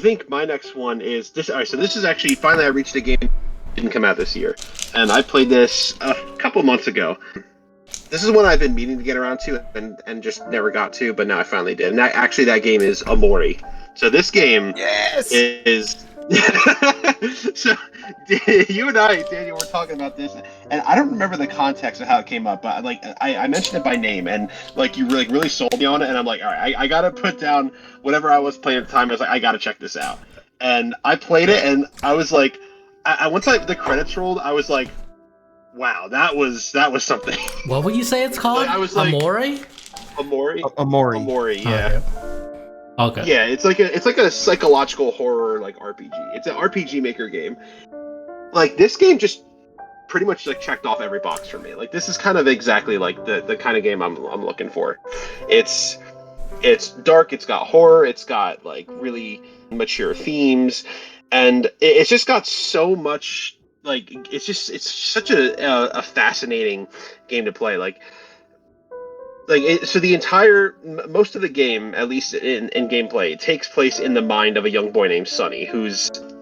think my next one is this. All right, so this is actually finally I reached a game that didn't come out this year, and I played this a couple months ago. This is one I've been meaning to get around to and just never got to, but now I finally did. And actually, that game is Omori. So this game Yes. is. So you and I, Daniel, were talking about this, and I don't remember the context of how it came up, but like I mentioned it by name, and like you really sold me on it, and I'm like, all right, I gotta put down whatever I was playing at the time. I was like, I gotta check this out, and I played it, and I was like, once the credits rolled, I was like, wow, that was something. What would you say it's called? I was like, Amore? Omori. Omori. Omori, yeah. Okay. Yeah, it's like a psychological horror like RPG. It's an RPG Maker game. Like this game just pretty much like checked off every box for me. Like this is kind of exactly like the kind of game I'm looking for. It's dark, it's got horror, it's got like really mature themes, and it's just got so much like it's such a fascinating game to play. So the entire most of the game, at least in gameplay, takes place in the mind of a young boy named Sonny,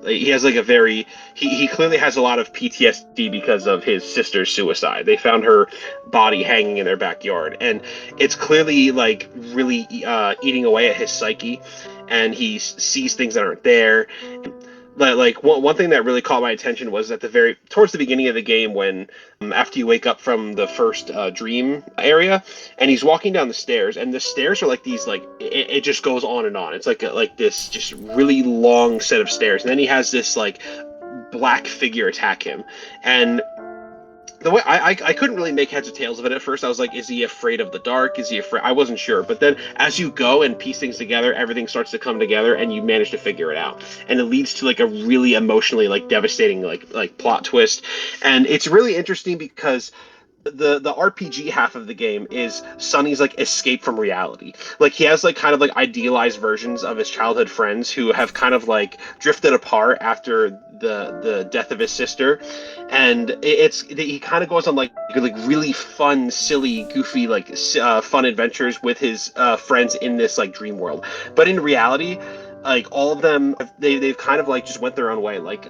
he has like a very he clearly has a lot of PTSD because of his sister's suicide. They found her body hanging in their backyard, and it's clearly like really eating away at his psyche, and he sees things that aren't there. Like one thing that really caught my attention was at towards the beginning of the game when after you wake up from the first dream area, and he's walking down the stairs, and the stairs are like these like it just goes on and on. It's like this just really long set of stairs, and then he has this like black figure attack him, and the way I couldn't really make heads or tails of it at first. I was like, is he afraid of the dark? Is he afraid? I wasn't sure. But then as you go and piece things together, everything starts to come together, and you manage to figure it out. And it leads to like a really emotionally like devastating like plot twist. And it's really interesting because the RPG half of the game is Sonny's like escape from reality. Like he has like kind of like idealized versions of his childhood friends who have kind of like drifted apart after the death of his sister, and he kind of goes on like really fun, silly, goofy like fun adventures with his friends in this like dream world. But in reality, like all of them they've kind of like just went their own way. Like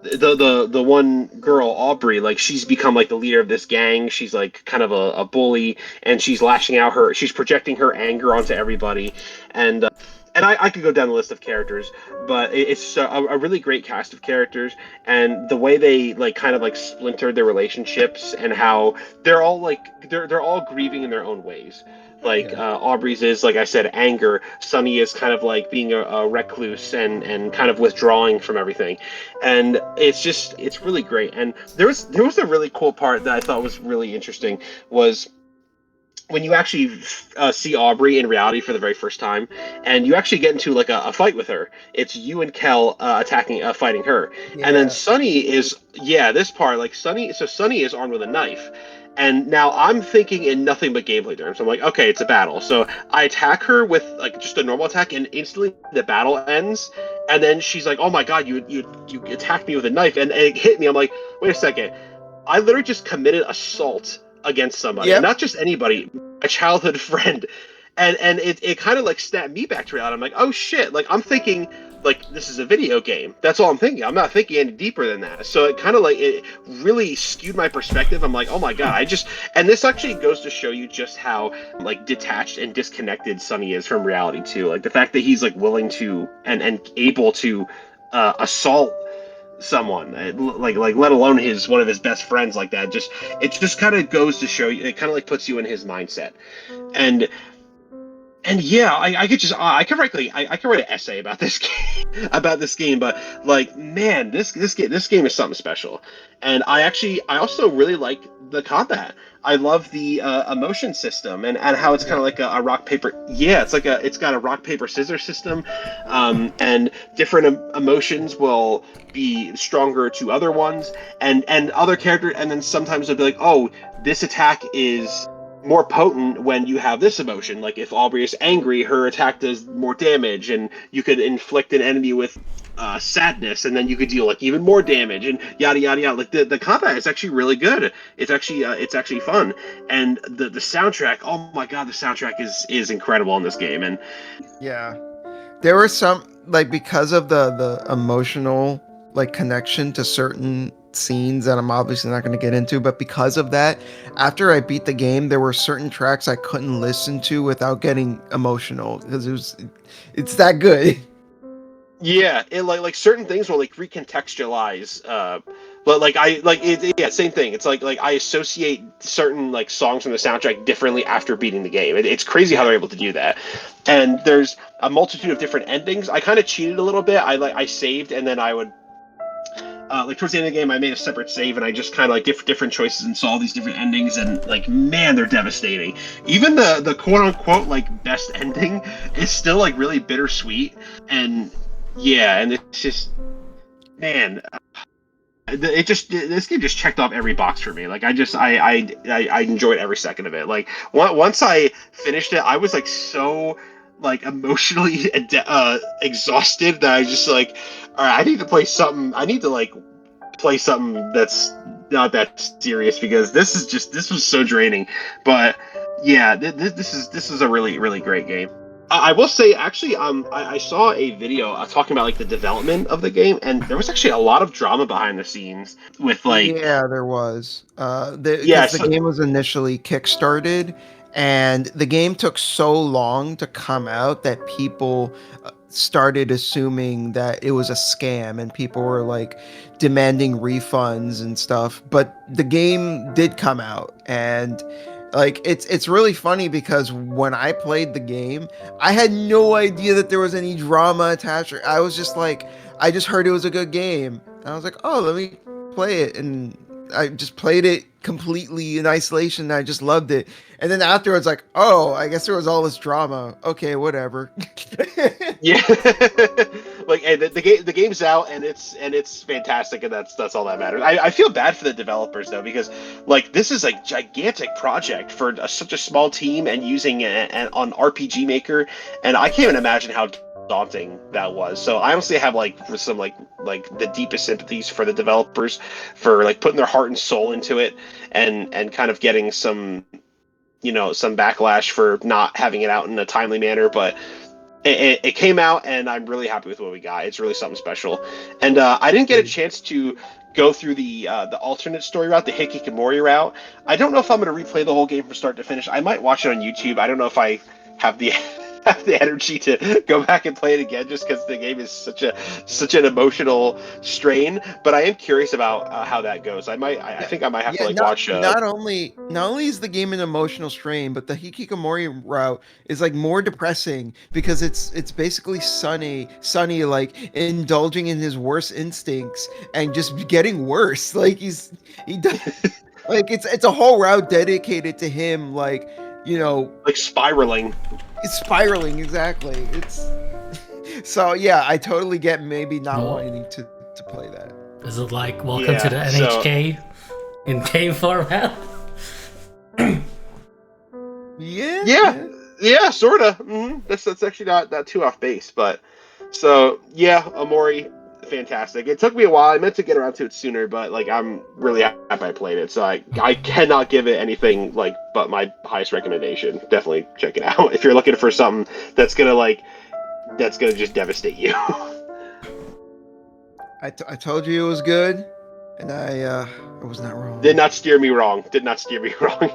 the one girl, Aubrey, like she's become like the leader of this gang. She's like kind of a bully, and she's projecting her anger onto everybody. And I could go down the list of characters, but it's a really great cast of characters, and the way they like kind of like splintered their relationships, and how they're all like they're all grieving in their own ways. Like Aubrey's is, like I said, anger. Sunny is kind of like being a recluse and kind of withdrawing from everything, and it's really great. And there was a really cool part that I thought was really interesting was when you actually see Aubrey in reality for the very first time, and you actually get into like a fight with her. It's you and Kel fighting her, and then Sunny is this part like Sunny. So Sunny is armed with a knife, and now I'm thinking in nothing but gameplay terms. I'm like, okay, it's a battle. So I attack her with like just a normal attack, and instantly the battle ends. And then she's like, "Oh my god, you attacked me with a knife," and it hit me. I'm like, wait a second, I literally just committed assault against somebody, and not just anybody, a childhood friend, and it kind of like snapped me back to reality. I'm like, oh shit, like I'm thinking like this is a video game. That's all I'm thinking. I'm not thinking any deeper than that. So it kind of like it really skewed my perspective. I'm like, oh my god, and this actually goes to show you just how like detached and disconnected Sonny is from reality too. Like the fact that he's like willing to and able to assault someone like let alone one of his best friends like that. It just kind of goes to show you, it kind of like puts you in his mindset. And yeah, I could just I could write an essay about this game, but like man, this game is something special. And I also really like the combat. I love the emotion system, and how it's kind of like a rock paper. Yeah, it's got a rock paper scissors system, and different emotions will be stronger to other ones, and other character, and then sometimes they'll be like, oh, this attack is more potent when you have this emotion. Like if Aubrey is angry, her attack does more damage, and you could inflict an enemy with sadness, and then you could deal like even more damage, and yada yada yada. Like the combat is actually really good. It's actually fun, and the soundtrack. Oh my god, the soundtrack is incredible in this game. And yeah, there were some like because of the emotional like connection to certain scenes that I'm obviously not going to get into, but because of that, after I beat the game, there were certain tracks I couldn't listen to without getting emotional because it's that good. Yeah, it like certain things will like recontextualize. But like I like yeah, same thing. It's like I associate certain like songs from the soundtrack differently after beating the game. It's crazy how they're able to do that. And there's a multitude of different endings. I kind of cheated a little bit. I saved and then I would like towards the end of the game, I made a separate save and I just kind of like different choices and saw all these different endings and like man, they're devastating. Even the quote unquote like best ending is still like really bittersweet and yeah, and it's just man, it just this game just checked off every box for me. Like I enjoyed every second of it. Like once I finished it, I was like so like emotionally exhausted that I just like, all right, I need to play something. I need to like play something that's not that serious because this was so draining. But yeah, this is a really great game. I will say, actually, I saw a video talking about like the development of the game, and there was actually a lot of drama behind the scenes with like, Yeah, there was. yeah, Because the game was initially kickstarted, and the game took so long to come out that people started assuming that it was a scam, and people were like demanding refunds and stuff. But the game did come out, and like it's really funny because when I played the game, I had no idea that there was any drama attached. I was just like, I just heard it was a good game. And I was like, oh, let me play it, and I just played it completely in isolation. And I just loved it. And then afterwards, like, oh, I guess there was all this drama. Okay, whatever. yeah, like and the game's out and it's fantastic and that's all that matters. I feel bad for the developers though because like this is a gigantic project for such a small team and using an RPG Maker and I can't even imagine how daunting that was. So I honestly have like some like the deepest sympathies for the developers for like putting their heart and soul into it and kind of getting some some backlash for not having it out in a timely manner, but it came out, and I'm really happy with what we got. It's really something special. And I didn't get a chance to go through the alternate story route, the Hikikomori route. I don't know if I'm going to replay the whole game from start to finish. I might watch it on YouTube. I don't know if I have the have the energy to go back and play it again, just because the game is such an emotional strain. But I am curious about how that goes. I think I might have to Yeah, like watch. not only is the game an emotional strain, but the Hikikomori route is like more depressing because it's basically Sunny like indulging in his worst instincts and just getting worse. Like he does like it's a whole route dedicated to him like, like spiraling. it's spiraling exactly. It's so yeah, I totally get maybe not Well, wanting to play that. is it like welcome to the Yeah, so NHK in game format? Yeah, yeah, yeah. yeah, sorta. That's actually not too off base, but so yeah, Omori, fantastic. It took me a while. I meant to get around to it sooner, but like I'm really happy I played it. So I cannot give it anything like but my highest recommendation. Definitely check it out if you're looking for something that's gonna just devastate you. I told you it was good, and I was not Did wrong. not steer me wrong. Did not steer me wrong.